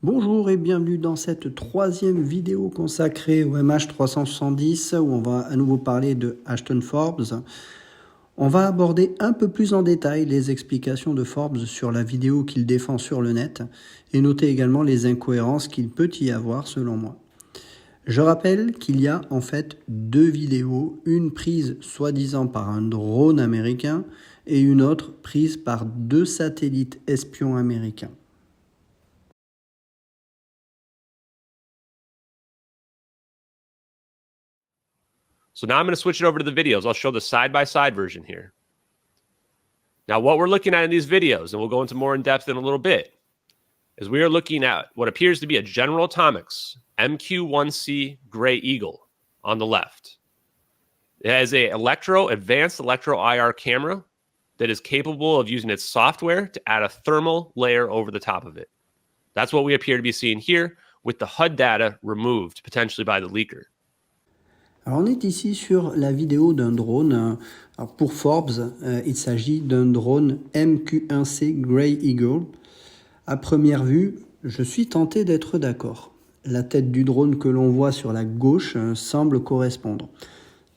Bonjour et bienvenue dans cette troisième vidéo consacrée au MH370 où on va à nouveau parler de Ashton Forbes. On va aborder un peu plus en détail les explications de Forbes sur la vidéo qu'il défend sur le net et noter également les incohérences qu'il peut y avoir selon moi. Je rappelle qu'il y a en fait deux vidéos, une prise soi-disant par un drone américain et une autre prise par deux satellites espions américains. So now I'm going to switch it over to the videos. I'll show the side-by-side version here. Now, what we're looking at in these videos, and we'll go into more in depth in a little bit, is we are looking at what appears to be a General Atomics MQ-1C Gray Eagle on the left. It has an advanced electro IR camera that is capable of using its software to add a thermal layer over the top of it. That's what we appear to be seeing here with the HUD data removed, potentially by the leaker. Alors on est ici sur la vidéo d'un drone. Alors pour Forbes, il s'agit d'un drone MQ-1C Gray Eagle. À première vue, je suis tenté d'être d'accord. La tête du drone que l'on voit sur la gauche semble correspondre.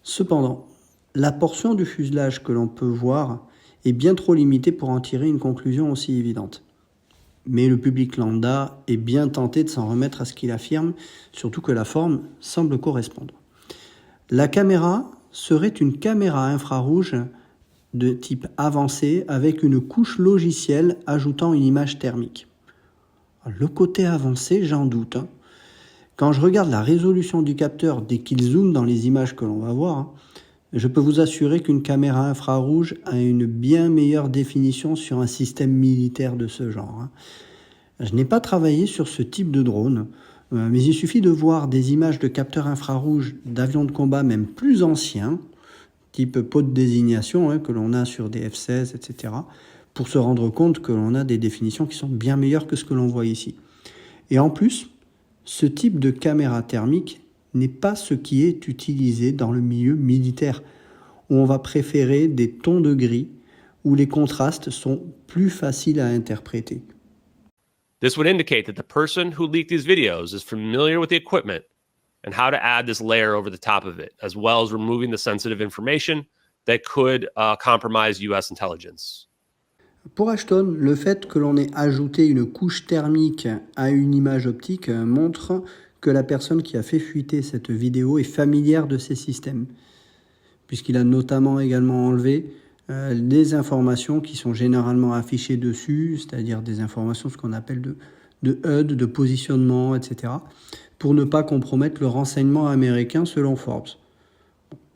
Cependant, la portion du fuselage que l'on peut voir est bien trop limitée pour en tirer une conclusion aussi évidente. Mais le public lambda est bien tenté de s'en remettre à ce qu'il affirme, surtout que la forme semble correspondre. La caméra serait une caméra infrarouge de type avancé avec une couche logicielle ajoutant une image thermique. Le côté avancé, j'en doute. Quand je regarde la résolution du capteur dès qu'il zoome dans les images que l'on va voir, je peux vous assurer qu'une caméra infrarouge a une bien meilleure définition sur un système militaire de ce genre. Je n'ai pas travaillé sur ce type de drone, mais il suffit de voir des images de capteurs infrarouges d'avions de combat même plus anciens, type pot de désignation que l'on a sur des F-16, etc., pour se rendre compte que l'on a des définitions qui sont bien meilleures que ce que l'on voit ici. Et en plus, ce type de caméra thermique n'est pas ce qui est utilisé dans le milieu militaire, où on va préférer des tons de gris, où les contrastes sont plus faciles à interpréter. This would indicate that the person who leaked these videos is familiar with the equipment and how to add this layer over the top of it, as well as removing the sensitive information that could compromise US intelligence. Pour Ashton, le fait que l'on ait ajouté une couche thermique à une image optique montre que la personne qui a fait fuiter cette vidéo est familière de ces systèmes, puisqu'il a notamment également enlevé des informations qui sont généralement affichées dessus, c'est-à-dire des informations, ce qu'on appelle de HUD, de positionnement, etc., pour ne pas compromettre le renseignement américain selon Forbes.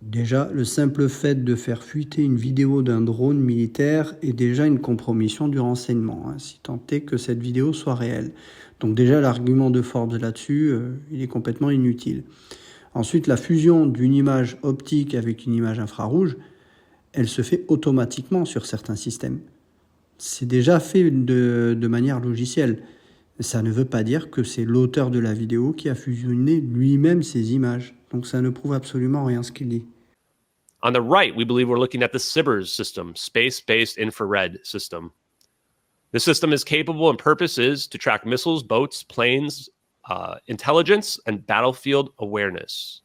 Déjà, le simple fait de faire fuiter une vidéo d'un drone militaire est déjà une compromission du renseignement, si tant est que cette vidéo soit réelle. Donc déjà, l'argument de Forbes là-dessus, il est complètement inutile. Ensuite, la fusion d'une image optique avec une image infrarouge, elle se fait automatiquement sur certains systèmes. C'est déjà fait de manière logicielle. Ça ne veut pas dire que c'est l'auteur de la vidéo qui a fusionné lui-même ces images. Donc ça ne prouve absolument rien ce qu'il dit. On the right, we believe we're looking at the SBIRS system, Space-Based Infrared System. This system is capable and purpose is to track missiles, boats, planes, intelligence, and battlefield awareness.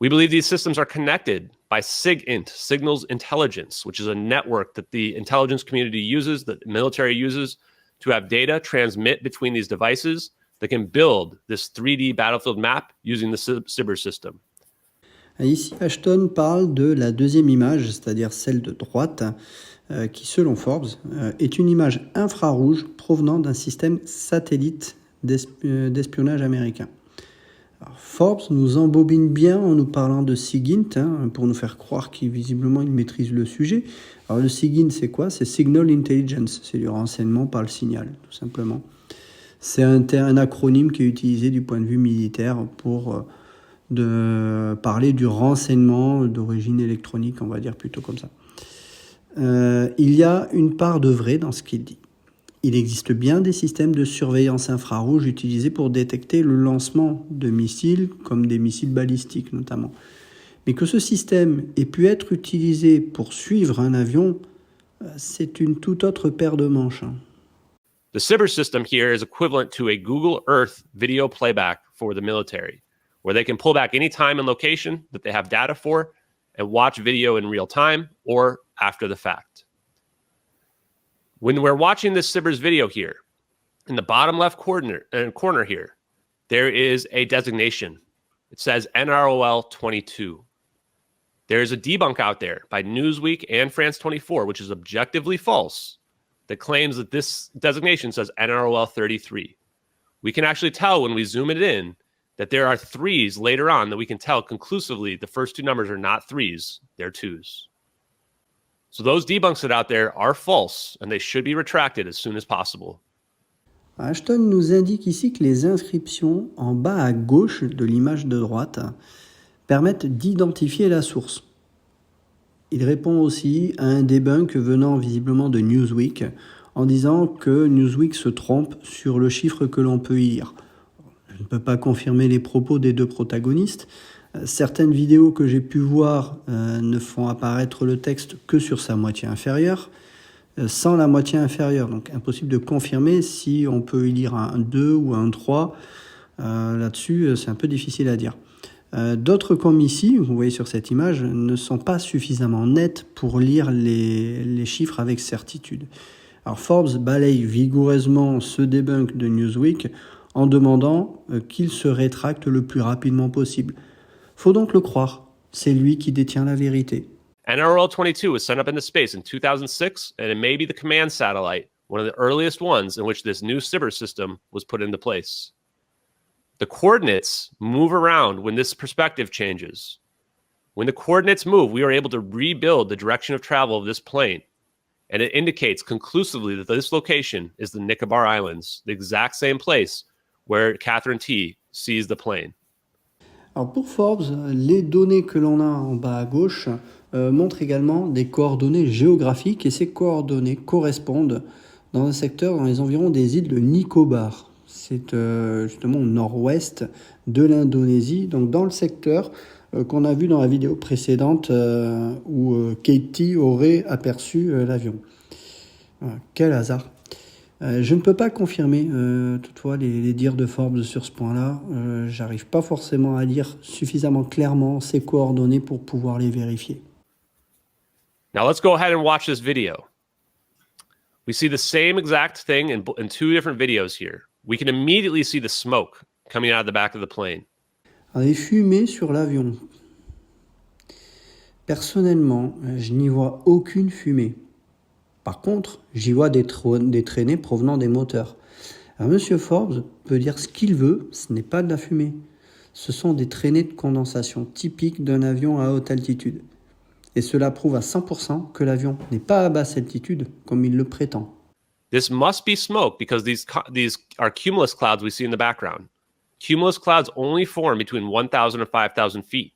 We believe these systems are connected by SIGINT, Signals Intelligence, which is a network that the intelligence community uses, that the military uses, to have data transmit between these devices that can build this 3D battlefield map using the SBIRS system. Ici, Ashton parle de la deuxième image, c'est-à-dire celle de droite, qui, selon Forbes, est une image infrarouge provenant d'un système satellite d'espionnage américain. Alors, Forbes nous embobine bien en nous parlant de SIGINT, pour nous faire croire qu'il visiblement il maîtrise le sujet. Alors le SIGINT, c'est quoi? C'est Signal Intelligence, c'est du renseignement par le signal, tout simplement. C'est un acronyme qui est utilisé du point de vue militaire pour de parler du renseignement d'origine électronique, on va dire plutôt comme ça. Il y a une part de vrai dans ce qu'il dit. Il existe bien des systèmes de surveillance infrarouge utilisés pour détecter le lancement de missiles, comme des missiles balistiques notamment. Mais que ce système ait pu être utilisé pour suivre un avion, c'est une toute autre paire de manches. The SBIRS system here is equivalent to a Google Earth video playback for the military, where they can pull back any time and location that they have data for and watch video in real time or after the fact. When we're watching this SBIRS video here, in the bottom left corner here, there is a designation. It says NROL 22. There is a debunk out there by Newsweek and France 24, which is objectively false, that claims that this designation says NROL 33. We can actually tell when we zoom it in that there are threes later on that we can tell conclusively the first two numbers are not threes, they're twos. So those debunks that out there are false and they should be retracted as soon as possible. Ashton nous indique ici que les inscriptions en bas à gauche de l'image de droite permettent d'identifier la source. Il répond aussi à un debunk venant visiblement de Newsweek en disant que Newsweek se trompe sur le chiffre que l'on peut y lire. Je ne peux pas confirmer les propos des deux protagonistes. Certaines vidéos que j'ai pu voir ne font apparaître le texte que sur sa moitié inférieure, sans la moitié inférieure. Donc impossible de confirmer si on peut y lire un 2 ou un 3. Là-dessus, c'est un peu difficile à dire. D'autres comme ici, vous voyez sur cette image, ne sont pas suffisamment nets pour lire les chiffres avec certitude. Alors Forbes balaye vigoureusement ce debunk de Newsweek en demandant qu'il se rétracte le plus rapidement possible. Faut donc le croire, c'est lui qui détient la vérité. NROL 22 was sent up into space in 2006, and it may be the command satellite, one of the earliest ones in which this new SBIRS system was put into place. The coordinates move around when this perspective changes. When the coordinates move, we are able to rebuild the direction of travel of this plane, and it indicates conclusively that this location is the Nicobar Islands, the exact same place where Catherine T sees the plane. Alors pour Forbes, les données que l'on a en bas à gauche montrent également des coordonnées géographiques et ces coordonnées correspondent dans un secteur dans les environs des îles de Nicobar. C'est justement au nord-ouest de l'Indonésie, donc dans le secteur qu'on a vu dans la vidéo précédente où Katie aurait aperçu l'avion. Voilà, quel hasard. Je ne peux pas confirmer toutefois les dires de Forbes sur ce point-là. J'arrive pas forcément à lire suffisamment clairement ces coordonnées pour pouvoir les vérifier. Now let's go ahead and watch this video. We see the same exact thing in two different videos here. We can immediately see the smoke coming out of the back of the plane. Alors, les fumées sur l'avion. Personnellement, je n'y vois aucune fumée. Par contre, j'y vois des traînées provenant des moteurs. Alors, Monsieur Forbes peut dire ce qu'il veut, ce n'est pas de la fumée. Ce sont des traînées de condensation typiques d'un avion à haute altitude. Et cela prouve à 100% que l'avion n'est pas à basse altitude comme il le prétend. This must be smoke because these are cumulus clouds we see in the background. Cumulus clouds only form between 1,000 and 5,000 feet.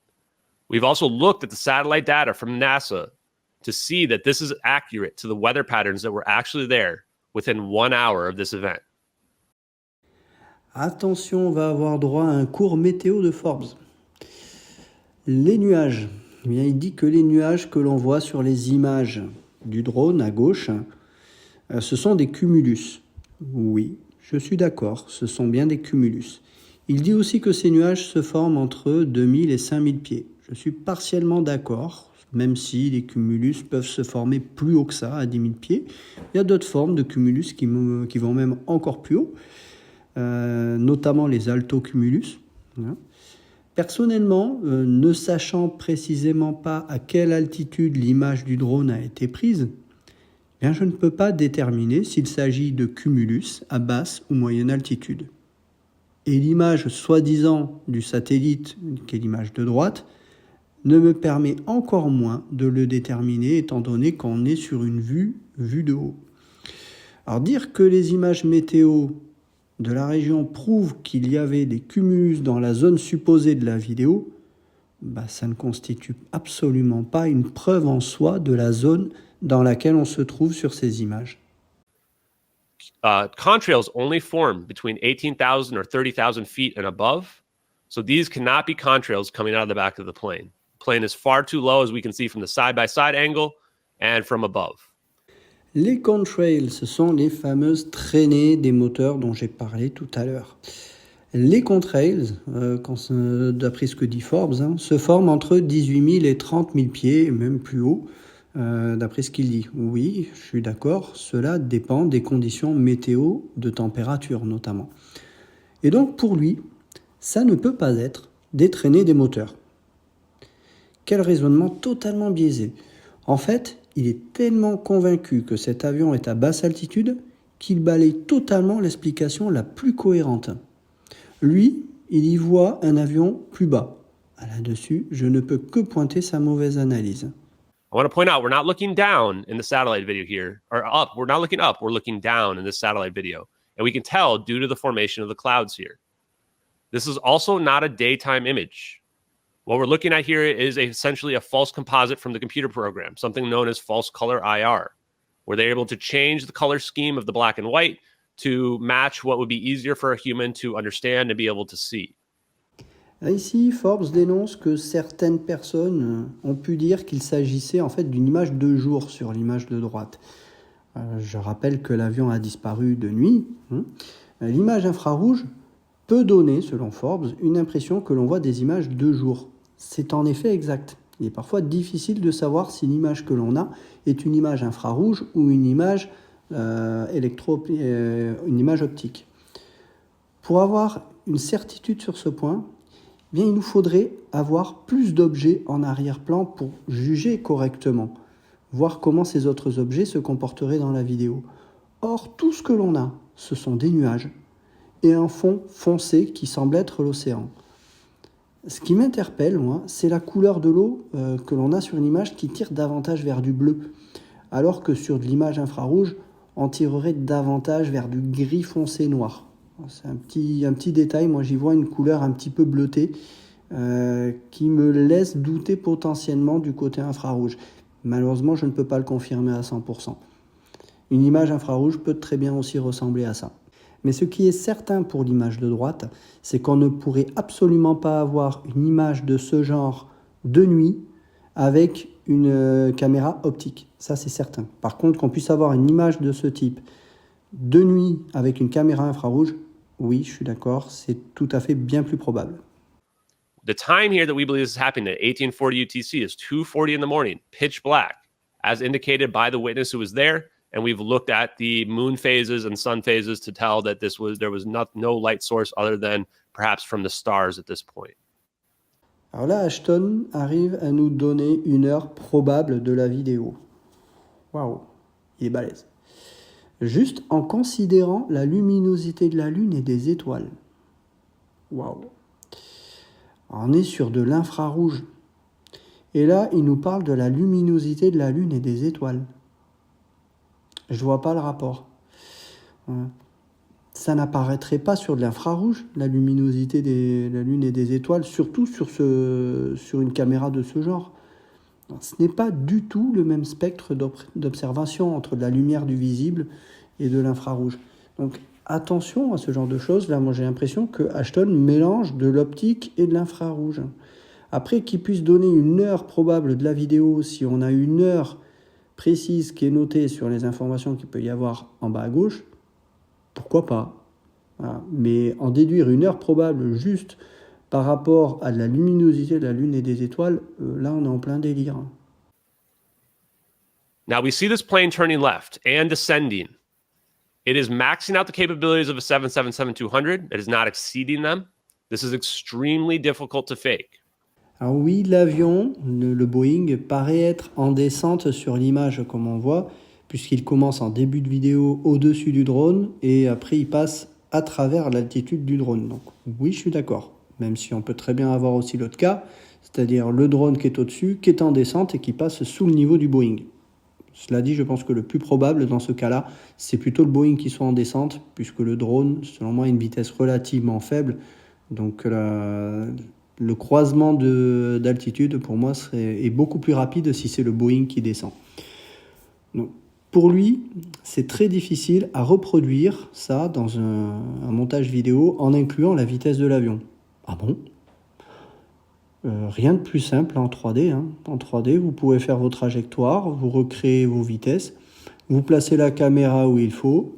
We've also looked at the satellite data from NASA to see that this is accurate to the weather patterns that were actually there within 1 hour of this event. Attention, on va avoir droit à un cours météo de Forbes. Les nuages. Eh bien, il dit que les nuages que l'on voit sur les images du drone à gauche, ce sont des cumulus. Oui, je suis d'accord, ce sont bien des cumulus. Il dit aussi que ces nuages se forment entre 2000 et 5000 pieds. Je suis partiellement d'accord, même si les cumulus peuvent se former plus haut que ça, à 10 000 pieds. Il y a d'autres formes de cumulus qui vont même encore plus haut, notamment les altocumulus. Personnellement, ne sachant précisément pas à quelle altitude l'image du drone a été prise, bien, je ne peux pas déterminer s'il s'agit de cumulus à basse ou moyenne altitude. Et l'image soi-disant du satellite, qui est l'image de droite, ne me permet encore moins de le déterminer étant donné qu'on est sur une vue de haut. Alors dire que les images météo de la région prouvent qu'il y avait des cumulus dans la zone supposée de la vidéo, ça ne constitue absolument pas une preuve en soi de la zone dans laquelle on se trouve sur ces images. Contrails only form between 18,000 or 30,000 feet and above, so these cannot be contrails coming out of the back of the plane. The plane is far too low, as we can see from the side-by-side angle and from above. Les contrails, ce sont les fameuses traînées des moteurs dont j'ai parlé tout à l'heure. Les contrails, d'après ce que dit Forbes, se forment entre 18 000 et 30 000 pieds, même plus haut, d'après ce qu'il dit. Oui, je suis d'accord, cela dépend des conditions météo, de température notamment. Et donc pour lui, ça ne peut pas être des traînées des moteurs. Quel raisonnement totalement biaisé. En fait, il est tellement convaincu que cet avion est à basse altitude qu'il balaye totalement l'explication la plus cohérente. Lui, il y voit un avion plus bas. Là-dessus, je ne peux que pointer sa mauvaise analyse. I want to point out, we're not looking down in the satellite video here, or up. We're not looking up. We're looking down in this satellite video. And we can tell due to the formation of the clouds here. This is also not a daytime image. What we're looking at here is essentially a false composite from the computer program, something known as false color IR, where they're able to change the color scheme of the black and white to match what would be easier for a human to understand and be able to see. Ici, Forbes dénonce que certaines personnes ont pu dire qu'il s'agissait en fait d'une image de jour sur l'image de droite. Je rappelle que l'avion a disparu de nuit. L'image infrarouge peut donner, selon Forbes, une impression que l'on voit des images de jour. C'est en effet exact. Il est parfois difficile de savoir si l'image que l'on a est une image infrarouge ou une image une image optique. Pour avoir une certitude sur ce point, bien, il nous faudrait avoir plus d'objets en arrière-plan pour juger correctement, voir comment ces autres objets se comporteraient dans la vidéo. Or, tout ce que l'on a, ce sont des nuages et un fond foncé qui semble être l'océan. Ce qui m'interpelle, moi, c'est la couleur de l'eau que l'on a sur une image qui tire davantage vers du bleu, alors que sur de l'image infrarouge, on tirerait davantage vers du gris foncé noir. C'est un petit détail, moi j'y vois une couleur un petit peu bleutée qui me laisse douter potentiellement du côté infrarouge. Malheureusement, je ne peux pas le confirmer à 100%. Une image infrarouge peut très bien aussi ressembler à ça. Mais ce qui est certain pour l'image de droite, c'est qu'on ne pourrait absolument pas avoir une image de ce genre de nuit avec une caméra optique. Ça, c'est certain. Par contre, qu'on puisse avoir une image de ce type de nuit avec une caméra infrarouge, oui, je suis d'accord, c'est tout à fait bien plus probable. The time here that we believe this is happening at 1840 UTC is 2:40 in the morning, pitch black, as indicated by the witness who was there. And we've looked at the moon phases and sun phases to tell that there was no light source other than perhaps from the stars at this point. Alors là, Ashton arrive à nous donner une heure probable de la vidéo. Waouh, il est balèze. Juste en considérant la luminosité de la Lune et des étoiles. Waouh. On est sur de l'infrarouge. Et là, il nous parle de la luminosité de la Lune et des étoiles. Je vois pas le rapport. Ça n'apparaîtrait pas sur de l'infrarouge, la luminosité de la Lune et des étoiles, surtout sur une caméra de ce genre. Ce n'est pas du tout le même spectre d'observation entre de la lumière du visible et de l'infrarouge. Donc attention à ce genre de choses. Là, moi j'ai l'impression que Ashton mélange de l'optique et de l'infrarouge. Après, qu'il puisse donner une heure probable de la vidéo, si on a une heure précise qui est notée sur les informations qu'il peut y avoir en bas à gauche, pourquoi pas. Voilà. Mais en déduire une heure probable juste par rapport à la luminosité de la Lune et des étoiles, là on est en plein délire. Now we see this plane turning left and descending. It is maxing out the capabilities of a 777-200. It is not exceeding them. This is extremely difficult to fake. Alors oui, l'avion, le Boeing, paraît être en descente sur l'image comme on voit, puisqu'il commence en début de vidéo au-dessus du drone et après il passe à travers l'altitude du drone. Donc oui, je suis d'accord, même si on peut très bien avoir aussi l'autre cas, c'est-à-dire le drone qui est au-dessus, qui est en descente et qui passe sous le niveau du Boeing. Cela dit, je pense que le plus probable dans ce cas-là, c'est plutôt le Boeing qui soit en descente, puisque le drone, selon moi, a une vitesse relativement faible. Donc le croisement d'altitude, pour moi, est beaucoup plus rapide si c'est le Boeing qui descend. Donc, pour lui, c'est très difficile à reproduire ça dans un montage vidéo en incluant la vitesse de l'avion. Ah bon ? Rien de plus simple en 3D. En 3D, vous pouvez faire vos trajectoires, vous recréez vos vitesses. Vous placez la caméra où il faut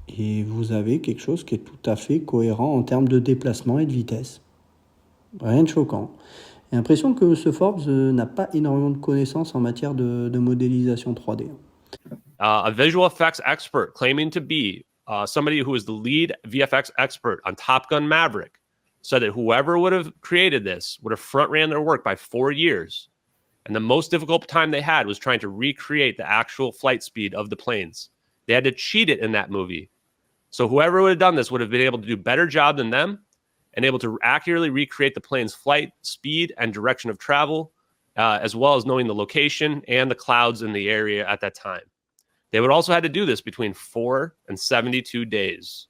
et vous avez quelque chose qui est tout à fait cohérent en termes de déplacement et de vitesse. Rien de choquant. J'ai l'impression que ce Forbes n'a pas énormément de connaissances en matière de modélisation 3D. A visual effects expert claiming to be somebody who is the lead VFX expert on Top Gun Maverick said that whoever would have created this would have front ran their work by 4 years. And the most difficult time they had was trying to recreate the actual flight speed of the planes. They had to cheat it in that movie. So whoever would have done this would have been able to do a better job than them and able to accurately recreate the plane's flight speed and direction of travel, as well as knowing the location and the clouds in the area at that time. They would also have to do this between 4 and 72 days,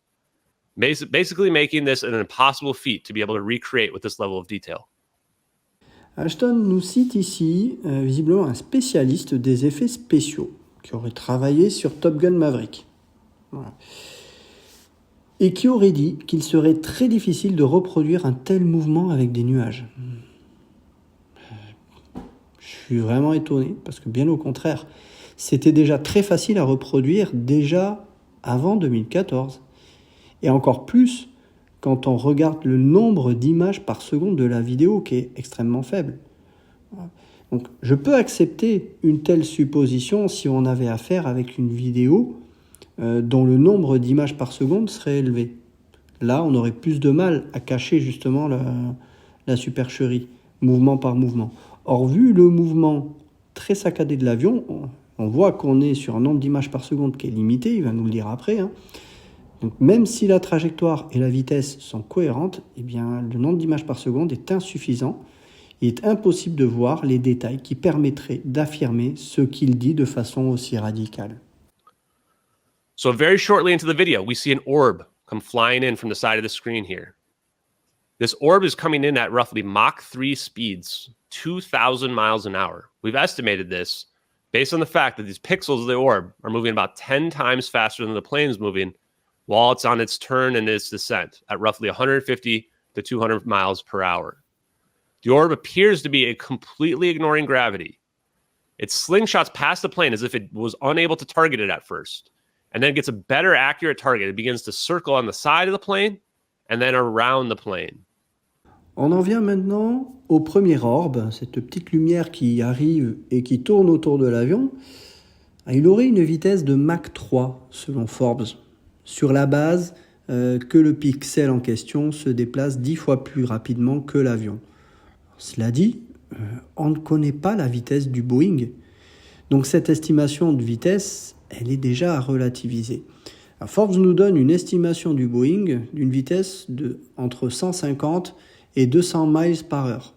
basically making this an impossible feat to be able to recreate with this level of detail. Ashton nous cite ici visiblement un spécialiste des effets spéciaux qui aurait travaillé sur Top Gun Maverick. Voilà. Et qui aurait dit qu'il serait très difficile de reproduire un tel mouvement avec des nuages. Je suis vraiment étonné parce que bien au contraire, c'était déjà très facile à reproduire déjà avant 2014. Et encore plus quand on regarde le nombre d'images par seconde de la vidéo qui est extrêmement faible. Donc je peux accepter une telle supposition si on avait affaire avec une vidéo dont le nombre d'images par seconde serait élevé. Là, on aurait plus de mal à cacher justement la supercherie, mouvement par mouvement. Or, vu le mouvement très saccadé de l'avion, on voit qu'on est sur un nombre d'images par seconde qui est limité, il va nous le dire après. Donc, même si la trajectoire et la vitesse sont cohérentes, eh bien, le nombre d'images par seconde est insuffisant. Il est impossible de voir les détails qui permettraient d'affirmer ce qu'il dit de façon aussi radicale. So very shortly into the video, we see an orb come flying in from the side of the screen here. This orb is coming in at roughly Mach 3 speeds, 2,000 miles an hour. We've estimated this based on the fact that these pixels of the orb are moving about 10 times faster than the plane's moving while it's on its turn and its descent at roughly 150 to 200 miles per hour. The orb appears to be completely ignoring gravity. It slingshots past the plane as if it was unable to target it at first, and then gets a better accurate target. It begins to circle on the side of the plane and then around the plane. On en vient maintenant au premier orbe, cette petite lumière qui arrive et qui tourne autour de l'avion. Il aurait une vitesse de Mach 3 selon Forbes, sur la base que le pixel en question se déplace 10 fois plus rapidement que l'avion. Cela dit, on ne connaît pas la vitesse du Boeing. Donc cette estimation de vitesse, elle est déjà à relativiser. Alors Forbes nous donne une estimation du Boeing d'une vitesse de entre 150 et 200 miles par heure.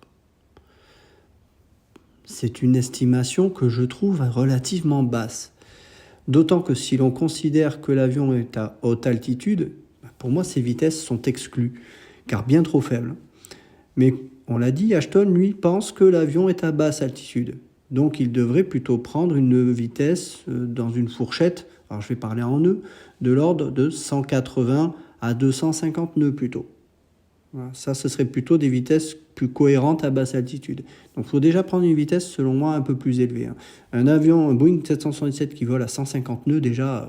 C'est une estimation que je trouve relativement basse. D'autant que si l'on considère que l'avion est à haute altitude, pour moi ces vitesses sont exclues, car bien trop faibles. Mais on l'a dit, Ashton, lui, pense que l'avion est à basse altitude. Donc il devrait plutôt prendre une vitesse dans une fourchette, alors je vais parler en nœuds, de l'ordre de 180 à 250 nœuds plutôt. Voilà, ça, ce serait plutôt des vitesses plus cohérentes à basse altitude. Donc il faut déjà prendre une vitesse, selon moi, un peu plus élevée. Un avion, un Boeing 777 qui vole à 150 nœuds, déjà,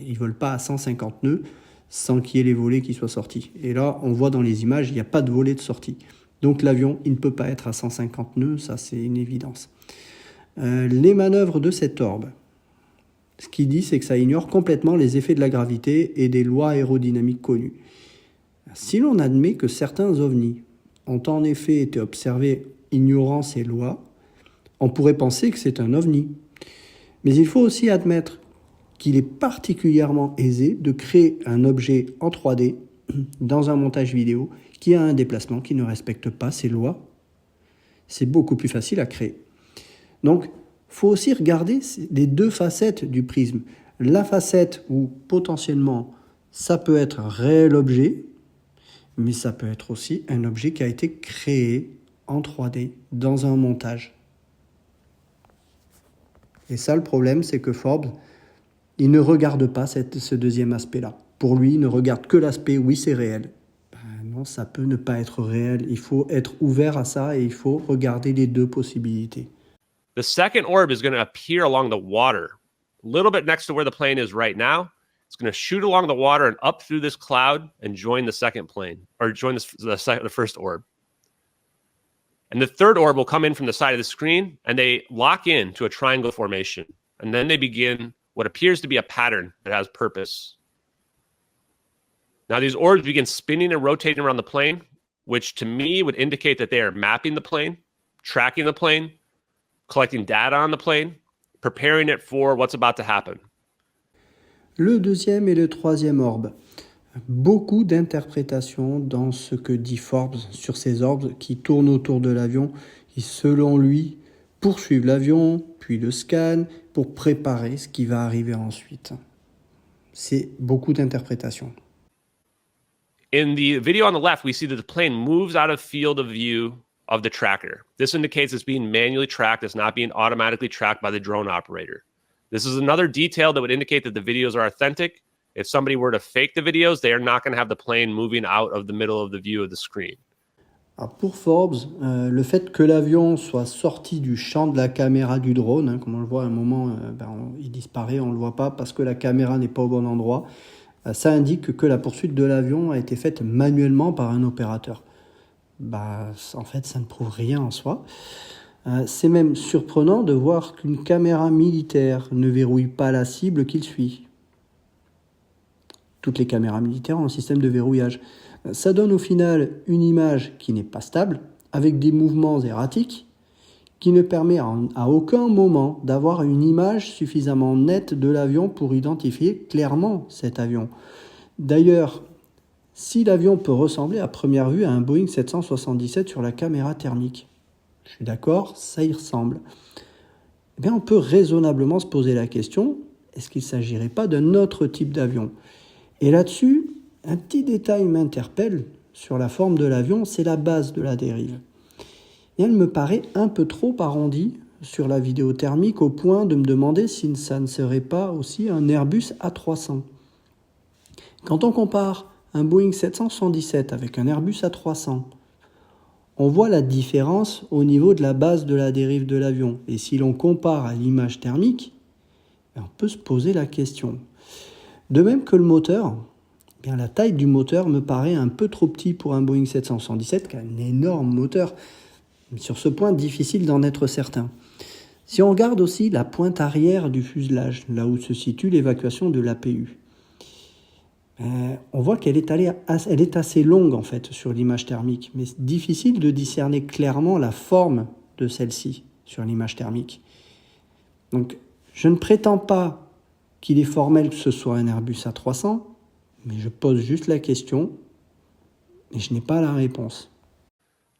il ne vole pas à 150 nœuds sans qu'il y ait les volets qui soient sortis. Et là, on voit dans les images, il n'y a pas de volet de sortie. Donc l'avion, il ne peut pas être à 150 nœuds, ça c'est une évidence. Les manœuvres de cet orbe, ce qu'il dit, c'est que ça ignore complètement les effets de la gravité et des lois aérodynamiques connues. Si l'on admet que certains ovnis ont en effet été observés ignorant ces lois, on pourrait penser que c'est un ovni. Mais il faut aussi admettre qu'il est particulièrement aisé de créer un objet en 3D dans un montage vidéo qui a un déplacement qui ne respecte pas ces lois. C'est beaucoup plus facile à créer. Donc, il faut aussi regarder les deux facettes du prisme. La facette où potentiellement ça peut être un réel objet, mais ça peut être aussi un objet qui a été créé en 3D dans un montage. Et ça, le problème, c'est que Forbes, il ne regarde pas ce deuxième aspect-là. Pour lui, il ne regarde que l'aspect « oui, c'est réel ». Non, ça peut ne pas être réel. Il faut être ouvert à ça et il faut regarder les deux possibilités. The second orb is going to appear along the water a little bit next to where the plane is right now. It's going to shoot along the water and up through this cloud and join the second plane, or join the first orb. And the third orb will come in from the side of the screen, and they lock in to a triangle formation. And then they begin what appears to be a pattern that has purpose. Now, these orbs begin spinning and rotating around the plane, which to me would indicate that they are mapping the plane, tracking the plane, collecting data on the plane, preparing it for what's about to happen. Le deuxième et le troisième orbe. Beaucoup d'interprétations dans ce que dit Forbes sur ces orbes qui tournent autour de l'avion, qui selon lui poursuivent l'avion, puis le scannent pour préparer ce qui va arriver ensuite. C'est beaucoup d'interprétations. In the video on the left, we see that the plane moves out of field of view of the tracker. This indicates it's being manually tracked. It's not being automatically tracked by the drone operator. This is another detail that would indicate that the videos are authentic. If somebody were to fake the videos, they are not going to have the plane moving out of the middle of the view of the screen. Alors pour Forbes, le fait que l'avion soit sorti du champ de la caméra du drone, comme on le voit à un moment, il disparaît, on ne le voit pas parce que la caméra n'est pas au bon endroit, ça indique que la poursuite de l'avion a été faite manuellement par un opérateur. En fait, ça ne prouve rien en soi. C'est même surprenant de voir qu'une caméra militaire ne verrouille pas la cible qu'il suit. Toutes les caméras militaires ont un système de verrouillage. Ça donne au final une image qui n'est pas stable, avec des mouvements erratiques, qui ne permet à aucun moment d'avoir une image suffisamment nette de l'avion pour identifier clairement cet avion. D'ailleurs, si l'avion peut ressembler à première vue à un Boeing 777 sur la caméra thermique, je suis d'accord, ça y ressemble, eh bien on peut raisonnablement se poser la question, est-ce qu'il ne s'agirait pas d'un autre type d'avion ? Et là-dessus, un petit détail m'interpelle sur la forme de l'avion, c'est la base de la dérive. Et elle me paraît un peu trop arrondie sur la vidéo thermique au point de me demander si ça ne serait pas aussi un Airbus A300. Quand on compare un Boeing 777 avec un Airbus A300, on voit la différence au niveau de la base de la dérive de l'avion. Et si l'on compare à l'image thermique, on peut se poser la question. De même que le moteur, bien la taille du moteur me paraît un peu trop petit pour un Boeing 777 qui a un énorme moteur. Sur ce point, difficile d'en être certain. Si on regarde aussi la pointe arrière du fuselage, là où se situe l'évacuation de l'APU, on voit qu'elle est assez longue en fait sur l'image thermique, mais c'est difficile de discerner clairement la forme de celle-ci sur l'image thermique. Donc, je ne prétends pas qu'il est formel que ce soit un Airbus A300, mais je pose juste la question et je n'ai pas la réponse.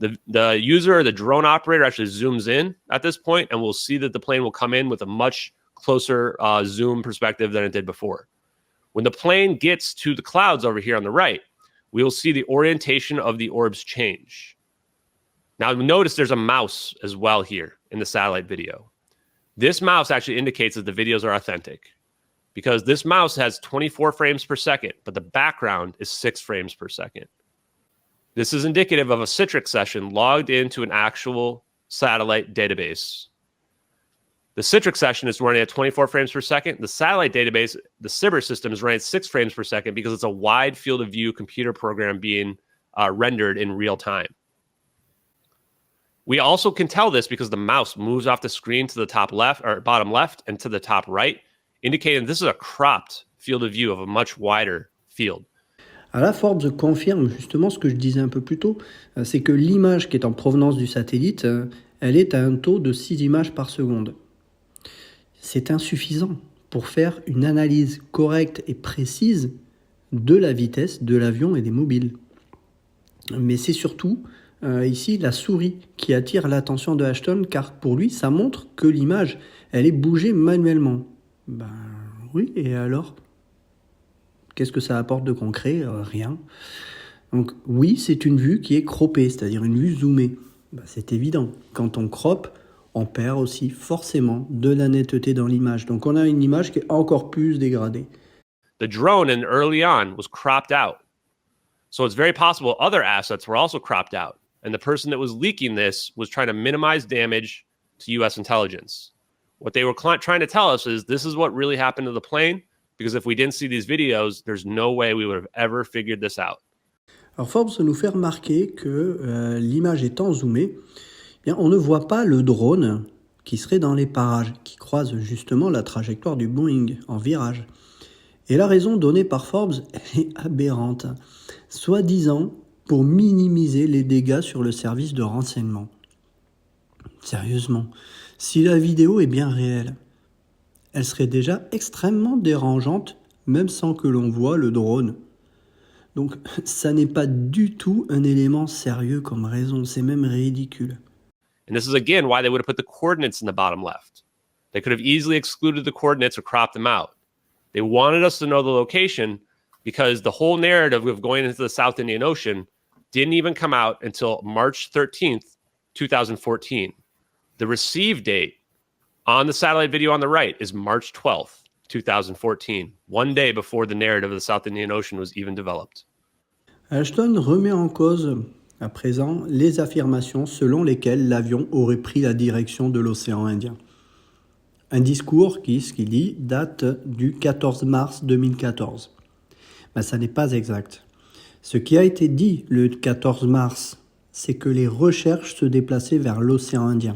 The user, the drone operator, actually zooms in at this point, and we'll see that the plane will come in with a much closer zoom perspective than it did before. When the plane gets to the clouds over here on the right, we will see the orientation of the orbs change. Now, notice there's a mouse as well here in the satellite video. This mouse actually indicates that the videos are authentic because this mouse has 24 frames per second, but the background is 6 frames per second. This is indicative of a Citrix session logged into an actual satellite database. The Citrix session is running at 24 frames per second. The satellite database, the Cibber system, is running at 6 frames per second because it's a wide field of view computer program being rendered in real time. We also can tell this because the mouse moves off the screen to the top left or bottom left and to the top right, indicating this is a cropped field of view of a much wider field. Alors là, Forbes confirme justement ce que je disais un peu plus tôt, c'est que l'image qui est en provenance du satellite, elle est à un taux de 6 images par seconde. C'est insuffisant pour faire une analyse correcte et précise de la vitesse de l'avion et des mobiles. Mais c'est surtout ici la souris qui attire l'attention de Ashton, car pour lui, ça montre que l'image, elle est bougée manuellement. Oui, et alors ? Qu'est-ce que ça apporte de concret ? Rien. Donc oui, c'est une vue qui est croppée, c'est-à-dire une vue zoomée. C'est évident. Quand on croppe, on perd aussi forcément de la netteté dans l'image. Donc on a une image qui est encore plus dégradée. The drone in early on was cropped out. So it's very possible other assets were also cropped out. And the person that was leaking this was trying to minimize damage to US intelligence. What they were trying to tell us is this is what really happened to the plane, because if we didn't see these videos, there's no way we would have ever figured this out. Alors Forbes nous fait remarquer que l'image étant zoomée, eh bien, on ne voit pas le drone qui serait dans les parages, qui croise justement la trajectoire du Boeing en virage. Et la raison donnée par Forbes est aberrante, soi-disant pour minimiser les dégâts sur le service de renseignement. Sérieusement, si la vidéo est bien réelle, elle serait déjà extrêmement dérangeante, même sans que l'on voie le drone. Donc, ça n'est pas du tout un élément sérieux comme raison, c'est même ridicule. And this is again why they would have put the coordinates in the bottom left. They could have easily excluded the coordinates or cropped them out. They wanted us to know the location because the whole narrative of going into the South Indian Ocean didn't even come out until March 13th, 2014. The receive date on the satellite video on the right is March 12th, 2014, one day before the narrative of the South Indian Ocean was even developed. Ashton remet en cause à présent les affirmations selon lesquelles l'avion aurait pris la direction de l'océan Indien. Un discours qui, ce qu'il dit, date du 14 mars 2014. Ben, ça n'est pas exact. Ce qui a été dit le 14 mars, c'est que les recherches se déplaçaient vers l'océan Indien.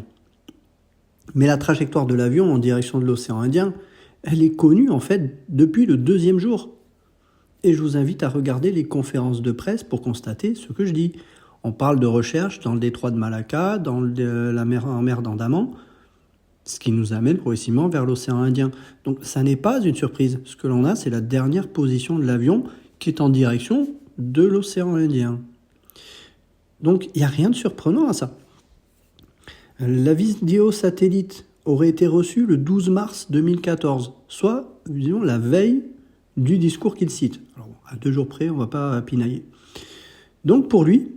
Mais la trajectoire de l'avion en direction de l'océan Indien, elle est connue en fait depuis le 2e jour. Et je vous invite à regarder les conférences de presse pour constater ce que je dis. On parle de recherche dans le détroit de Malacca, dans la mer d'Andaman, ce qui nous amène progressivement vers l'océan Indien. Donc ça n'est pas une surprise. Ce que l'on a, c'est la dernière position de l'avion qui est en direction de l'océan Indien. Donc il n'y a rien de surprenant à ça. La vidéo satellite aurait été reçue le 12 mars 2014, soit, disons, la veille du discours qu'il cite. Alors, à 2 jours près, on ne va pas pinailler. Donc pour lui,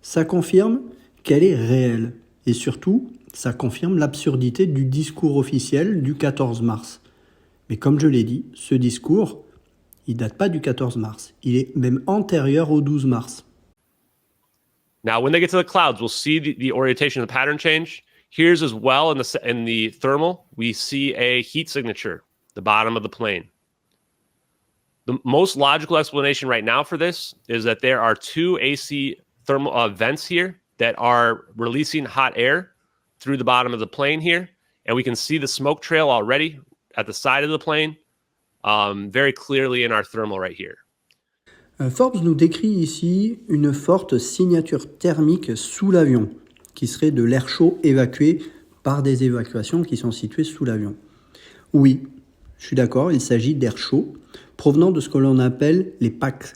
ça confirme qu'elle est réelle. Et surtout, ça confirme l'absurdité du discours officiel du 14 mars. Mais comme je l'ai dit, ce discours, il ne date pas du 14 mars. Il est même antérieur au 12 mars. Now, when they get to the clouds, we'll see the orientation of the pattern change. Here's as well in the thermal, we see a heat signature, the bottom of the plane. The most logical explanation right now for this is that there are 2 AC thermal vents here that are releasing hot air through the bottom of the plane here. And we can see the smoke trail already at the side of the plane very clearly in our thermal right here. Forbes nous décrit ici une forte signature thermique sous l'avion, qui serait de l'air chaud évacué par des évacuations qui sont situées sous l'avion. Oui, je suis d'accord, il s'agit d'air chaud provenant de ce que l'on appelle les PAC.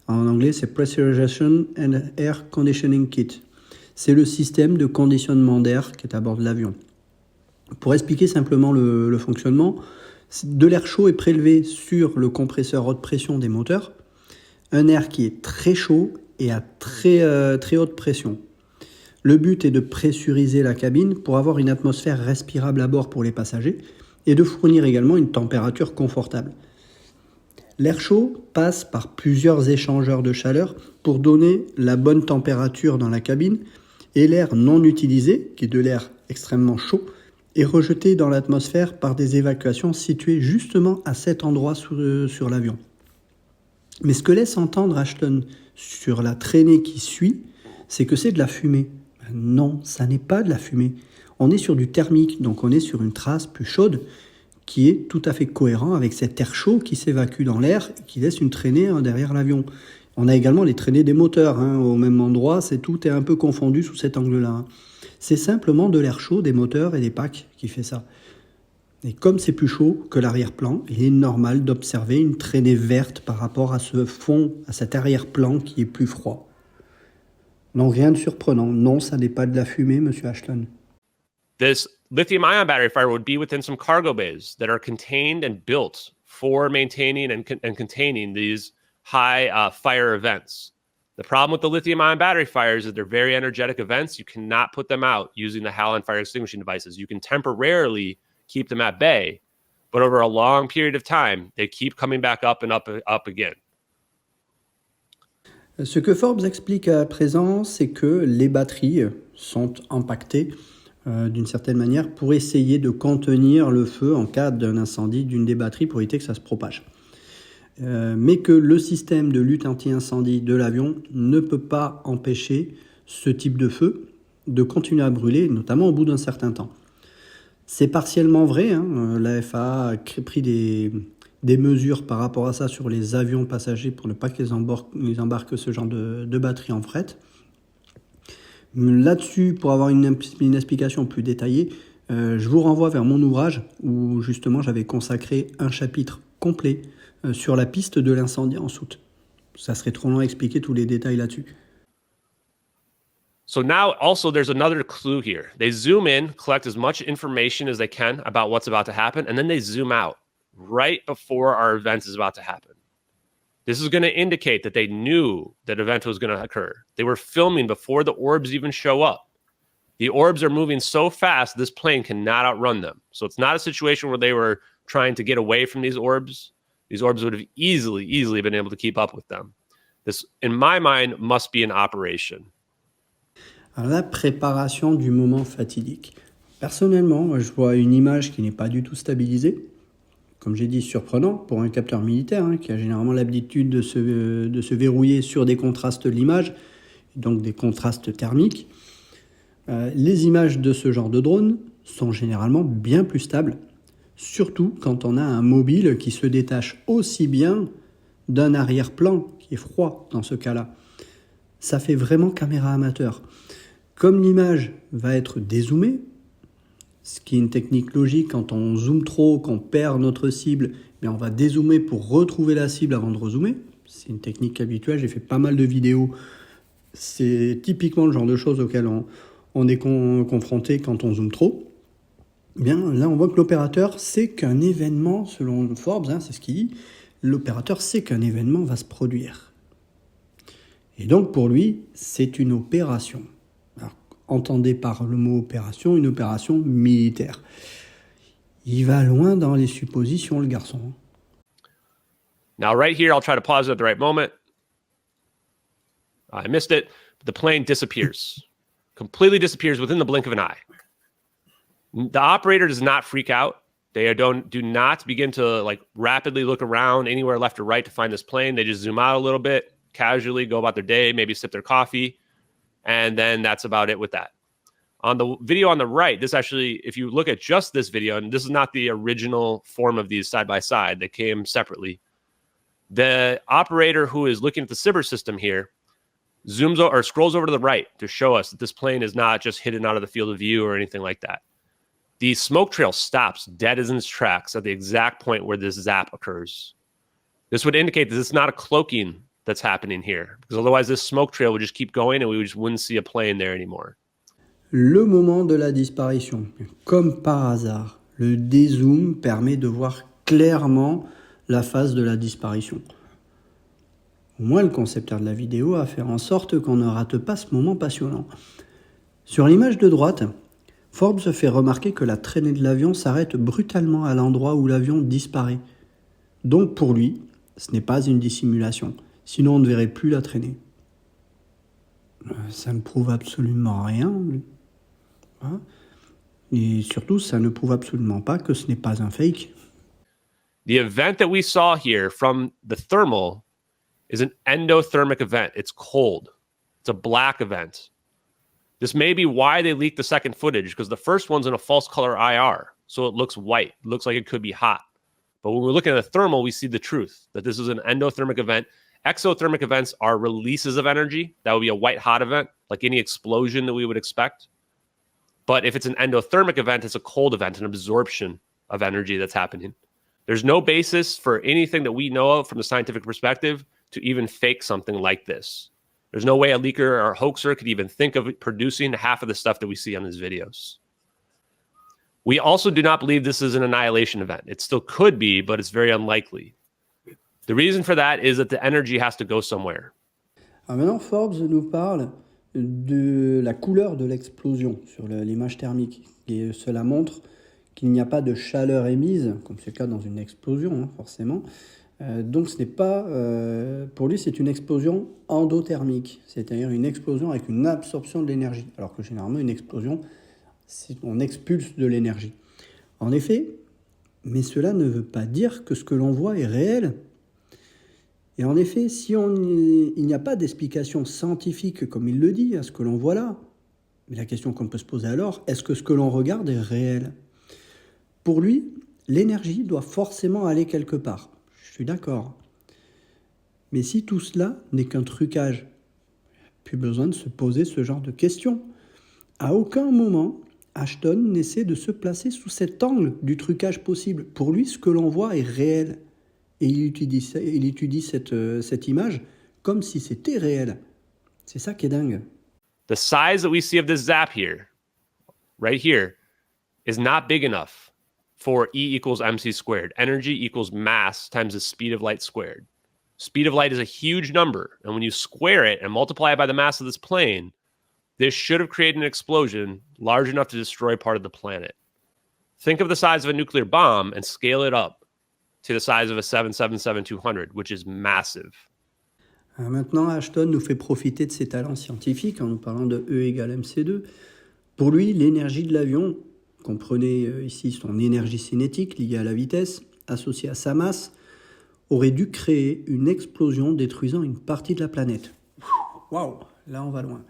En anglais, c'est Pressurization and Air Conditioning Kit. C'est le système de conditionnement d'air qui est à bord de l'avion. Pour expliquer simplement le fonctionnement, de l'air chaud est prélevé sur le compresseur haute pression des moteurs, un air qui est très chaud et à très haute pression. Le but est de pressuriser la cabine pour avoir une atmosphère respirable à bord pour les passagers et de fournir également une température confortable. L'air chaud passe par plusieurs échangeurs de chaleur pour donner la bonne température dans la cabine et l'air non utilisé, qui est de l'air extrêmement chaud, est rejeté dans l'atmosphère par des évacuations situées justement à cet endroit sur l'avion. Mais ce que laisse entendre Ashton sur la traînée qui suit, c'est que c'est de la fumée. Non, ça n'est pas de la fumée. On est sur du thermique, donc on est sur une trace plus chaude qui est tout à fait cohérent avec cet air chaud qui s'évacue dans l'air et qui laisse une traînée derrière l'avion. On a également les traînées des moteurs au même endroit, tout est un peu confondu sous cet angle-là. C'est simplement de l'air chaud des moteurs et des packs qui fait ça. Et comme c'est plus chaud que l'arrière-plan, il est normal d'observer une traînée verte par rapport à ce fond, à cet arrière-plan qui est plus froid. Donc rien de surprenant. Non, ça n'est pas de la fumée, monsieur Ashton. This lithium-ion battery fire would be within some cargo bays that are contained and built for maintaining and containing these high fire events. The problem with the lithium-ion battery fires is they're very energetic events. You cannot put them out using the halide fire extinguishing devices. You can temporarily keep them at bay, but over a long period of time, they keep coming back up and up again. Ce que Forbes explique à présent, c'est que les batteries sont impactées d'une certaine manière, pour essayer de contenir le feu en cas d'un incendie d'une des batteries pour éviter que ça se propage. Mais que le système de lutte anti-incendie de l'avion ne peut pas empêcher ce type de feu de continuer à brûler, notamment au bout d'un certain temps. C'est partiellement vrai, hein. La FAA a pris des mesures par rapport à ça sur les avions passagers pour ne pas qu'ils embarquent ce genre de batterie en fret. Là-dessus, pour avoir une explication plus détaillée, je vous renvoie vers mon ouvrage où justement j'avais consacré un chapitre complet sur la piste de l'incendie en soute. Ça serait trop long à expliquer tous les détails là-dessus. So now also there's another clue here. They zoom in, collect as much information as they can about what's about to happen, and then they zoom out right before our event is about to happen. This is going to indicate that they knew that event was going to occur. They were filming before the orbs even show up. The orbs are moving so fast, this plane cannot outrun them. So it's not a situation where they were trying to get away from these orbs. These orbs would have easily been able to keep up with them. This, in my mind, must be an operation. Alors la préparation du moment fatidique. Personnellement, je vois une image qui n'est pas du tout stabilisée. Comme j'ai dit, surprenant pour un capteur militaire, hein, qui a généralement l'habitude de se verrouiller sur des contrastes de l'image, donc des contrastes thermiques. Les images de ce genre de drone sont généralement bien plus stables, surtout quand on a un mobile qui se détache aussi bien d'un arrière-plan qui est froid dans ce cas-là. Ça fait vraiment caméra amateur. Comme l'image va être dézoomée, ce qui est une technique logique, quand on zoome trop, qu'on perd notre cible, mais on va dézoomer pour retrouver la cible avant de rezoomer. C'est une technique habituelle, j'ai fait pas mal de vidéos. C'est typiquement le genre de choses auxquelles on est confronté quand on zoome trop. Bien, là, on voit que l'opérateur sait qu'un événement, selon Forbes, hein, c'est ce qu'il dit, l'opérateur sait qu'un événement va se produire. Et donc, pour lui, c'est une opération. Alors, entendez par le mot opération, une opération militaire. Il va loin dans les suppositions, le garçon. Now, right here, I'll try to pause at the right moment. I missed it. The plane disappears. Completely disappears within the blink of an eye. The operator does not freak out. They do not begin to like rapidly look around anywhere left or right to find this plane. They just zoom out a little bit, casually go about their day, maybe sip their coffee, and then that's about it with that. On the video on the right, this actually, if you look at just this video, and this is not the original form of these side by side, they came separately. The operator who is looking at the Sibber system here zooms or scrolls over to the right to show us that this plane is not just hidden out of the field of view or anything like that. The smoke trail stops dead as in its tracks at the exact point where this zap occurs. This would indicate that it's not a cloaking that's happening here, because otherwise this smoke trail would just keep going and we just wouldn't see a plane there anymore. Le moment de la disparition. Comme par hasard, le dézoom permet de voir clairement la phase de la disparition. Au moins, le concepteur de la vidéo a fait en sorte qu'on ne rate pas ce moment passionnant. Sur l'image de droite, Forbes fait remarquer que la traînée de l'avion s'arrête brutalement à l'endroit où l'avion disparaît. Donc pour lui, ce n'est pas une dissimulation. Sinon, on ne verrait plus la traînée. Ça ne prouve absolument rien. Hein? Et surtout, ça ne prouve absolument pas que ce n'est pas un fake. The event that we saw here from the thermal is an endothermic event. It's cold. It's a black event. This may be why they leaked the second footage, because the first one's in a false color IR, so it looks white. It looks like it could be hot. But when we're looking at the thermal, we see the truth, that this is an endothermic event. Exothermic events are releases of energy. That would be a white-hot event, like any explosion that we would expect. But if it's an endothermic event, it's a cold event, an absorption of energy that's happening. There's no basis for anything that we know of from the scientific perspective to even fake something like this. There's no way a leaker or a hoaxer could even think of producing half of the stuff that we see on these videos. We also do not believe this is an annihilation event. It still could be, but it's very unlikely. The reason for that is that the energy has to go somewhere. Alors maintenant, Forbes nous parle de la couleur de l'explosion sur l'image thermique. Et cela montre qu'il n'y a pas de chaleur émise, comme c'est le cas dans une explosion, hein, forcément. Donc ce n'est pas, pour lui, c'est une explosion endothermique, c'est-à-dire une explosion avec une absorption de l'énergie, alors que généralement une explosion On expulse de l'énergie. En effet, mais cela ne veut pas dire que ce que l'on voit est réel. Et en effet, si il n'y a pas d'explication scientifique, comme il le dit, à ce que l'on voit là, mais la question qu'on peut se poser alors, est-ce que ce que l'on regarde est réel? Pour lui, l'énergie doit forcément aller quelque part. Je suis d'accord. Mais si tout cela n'est qu'un trucage, plus besoin de se poser ce genre de questions. À aucun moment, Ashton n'essaie de se placer sous cet angle du trucage possible. Pour lui, ce que l'on voit est réel. Et il étudie cette image comme si c'était réel. C'est ça qui est dingue. The size that we see of this zap here, right here, is not big enough for E equals mc squared. Energy equals mass times the speed of light squared. Speed of light is a huge number, and when you square it and multiply it by the mass of this plane, this should have created an explosion large enough to destroy part of the planet. Think of the size of a nuclear bomb and scale it up to the size of a 777-200, which is massive. Maintenant, Ashton nous fait profiter de ses talents scientifiques en nous parlant de E égale mc2. Pour lui, l'énergie de l'avion, comprenez ici son énergie cinétique liée à la vitesse, associée à sa masse, aurait dû créer une explosion détruisant une partie de la planète. Waouh, là on va loin.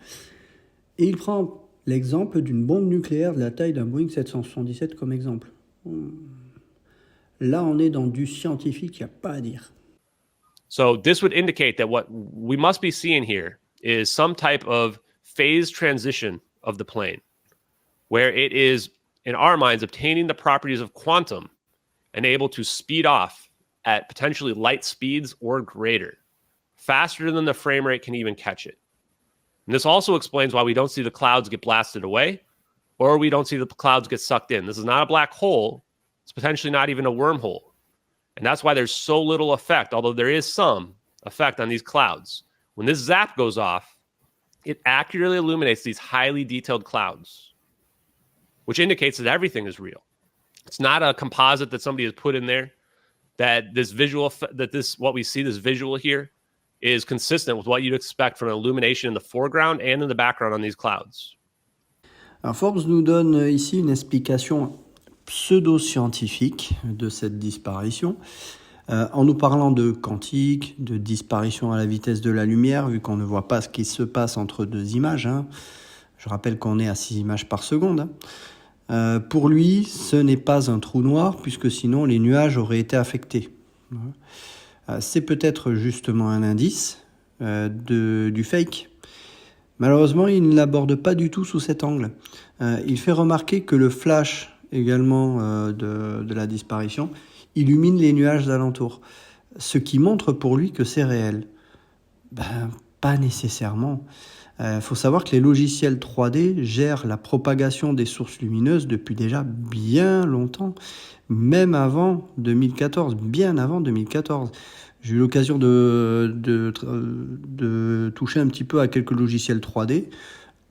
Et il prend l'exemple d'une bombe nucléaire de la taille d'un Boeing 777 comme exemple. Là on est dans du scientifique, il n'y a pas à dire. So this would indicate that what we must be seeing here is some type of phase transition of the plane, where it is, in our minds, obtaining the properties of quantum and able to speed off at potentially light speeds or greater, faster than the frame rate can even catch it. And this also explains why we don't see the clouds get blasted away or we don't see the clouds get sucked in. This is not a black hole. It's potentially not even a wormhole. And that's why there's so little effect, although there is some effect on these clouds. When this zap goes off, it accurately illuminates these highly detailed clouds, which indicates that everything is real. It's not a composite that somebody has put in there, that this visual, what we see, this visual here, is consistent with what you'd expect from an illumination in the foreground and in the background on these clouds. Alors Forbes nous donne ici une explication pseudo-scientifique de cette disparition, en nous parlant de quantique, de disparition à la vitesse de la lumière, vu qu'on ne voit pas ce qui se passe entre deux images. Je rappelle qu'on est à 6 images par seconde. Pour lui, ce n'est pas un trou noir, puisque sinon les nuages auraient été affectés. C'est peut-être justement un indice du fake. Malheureusement, il ne l'aborde pas du tout sous cet angle. Il fait remarquer que le flash également de la disparition illumine les nuages alentours, ce qui montre pour lui que c'est réel. Pas nécessairement. Faut savoir que les logiciels 3D gèrent la propagation des sources lumineuses depuis déjà bien longtemps, même avant 2014, bien avant 2014. J'ai eu l'occasion de toucher un petit peu à quelques logiciels 3D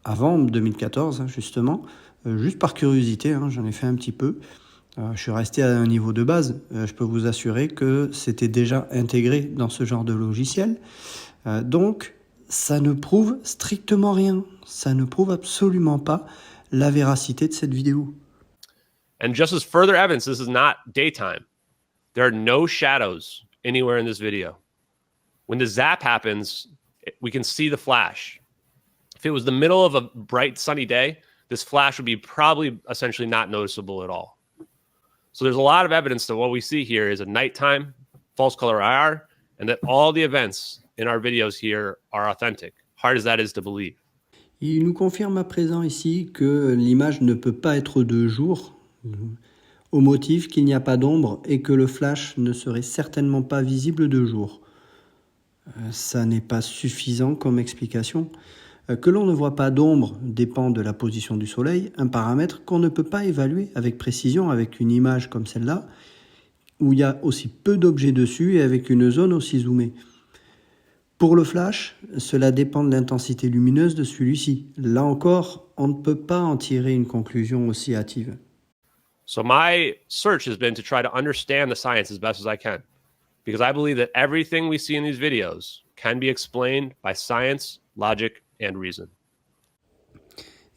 avant 2014, justement, juste par curiosité, j'en ai fait un petit peu. Je suis resté à un niveau de base. Je peux vous assurer que c'était déjà intégré dans ce genre de logiciel. Donc, ça ne prouve strictement rien. Ça ne prouve absolument pas la véracité de cette vidéo. And just as further evidence, this is not daytime. There are no shadows anywhere in this video. When the zap happens, we can see the flash. If it was the middle of a bright sunny day, this flash would be probably essentially not noticeable at all. So there's a lot of evidence that what we see here is a nighttime false color IR, and that all the events in our videos here are authentic, hard as that is to believe. Il nous confirme à présent ici que l'image ne peut pas être de jour, au motif qu'il n'y a pas d'ombre et que le flash ne serait certainement pas visible de jour. Ça n'est pas suffisant comme explication. Que l'on ne voit pas d'ombre dépend de la position du soleil, un paramètre qu'on ne peut pas évaluer avec précision avec une image comme celle-là, où il y a aussi peu d'objets dessus et avec une zone aussi zoomée. Pour le flash, cela dépend de l'intensité lumineuse de celui-ci. Là encore, on ne peut pas en tirer une conclusion aussi hâtive. So my search has been to try to understand the science as best as I can, because I believe that everything we see in these videos can be explained by science, logic, and reason.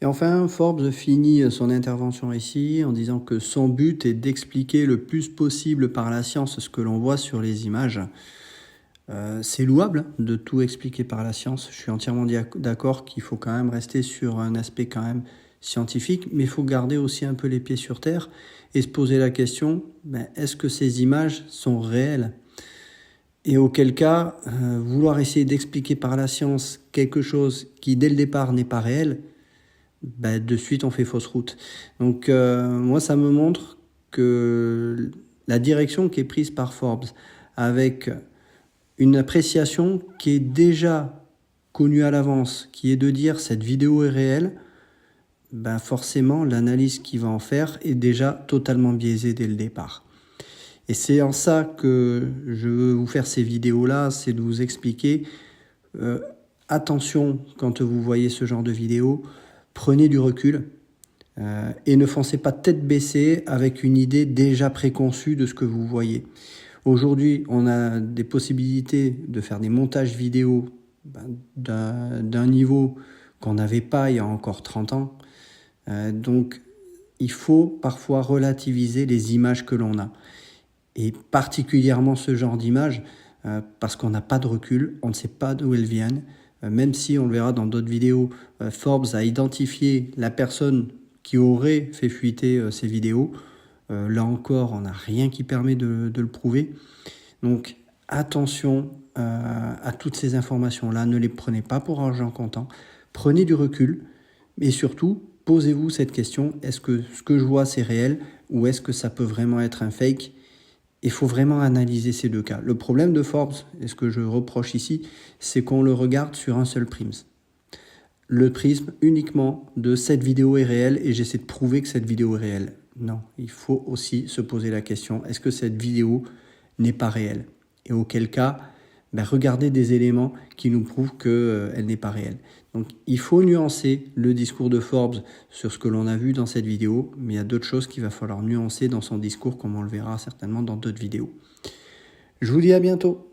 Et enfin, Forbes finit son intervention ici en disant que son but est d'expliquer le plus possible par la science ce que l'on voit sur les images. C'est louable de tout expliquer par la science. Je suis entièrement d'accord qu'il faut quand même rester sur un aspect quand même scientifique, mais il faut garder aussi un peu les pieds sur terre et se poser la question, est-ce que ces images sont réelles? Et auquel cas, vouloir essayer d'expliquer par la science quelque chose qui dès le départ n'est pas réel, de suite on fait fausse route. Donc moi ça me montre que la direction qui est prise par Forbes, avec une appréciation qui est déjà connue à l'avance, qui est de dire cette vidéo est réelle, forcément l'analyse qu'il va en faire est déjà totalement biaisée dès le départ. Et c'est en ça que je veux vous faire ces vidéos-là, c'est de vous expliquer, attention quand vous voyez ce genre de vidéo, prenez du recul et ne foncez pas tête baissée avec une idée déjà préconçue de ce que vous voyez. Aujourd'hui, on a des possibilités de faire des montages vidéo d'un niveau qu'on n'avait pas il y a encore 30 ans. Donc, il faut parfois relativiser les images que l'on a. Et particulièrement ce genre d'images, parce qu'on n'a pas de recul, on ne sait pas d'où elles viennent. Même si, on le verra dans d'autres vidéos, Forbes a identifié la personne qui aurait fait fuiter ces vidéos. Là encore, on n'a rien qui permet de le prouver. Donc attention à toutes ces informations-là, ne les prenez pas pour argent comptant, prenez du recul, et surtout, posez-vous cette question, est-ce que ce que je vois c'est réel ou est-ce que ça peut vraiment être un fake? Il faut vraiment analyser ces deux cas. Le problème de Forbes, et ce que je reproche ici, c'est qu'on le regarde sur un seul prisme. Le prisme uniquement de cette vidéo est réelle et j'essaie de prouver que cette vidéo est réelle. Non, il faut aussi se poser la question, est-ce que cette vidéo n'est pas réelle? Et auquel cas, regardez des éléments qui nous prouvent qu'elle n'est pas réelle. Donc il faut nuancer le discours de Forbes sur ce que l'on a vu dans cette vidéo, mais il y a d'autres choses qu'il va falloir nuancer dans son discours, comme on le verra certainement dans d'autres vidéos. Je vous dis à bientôt.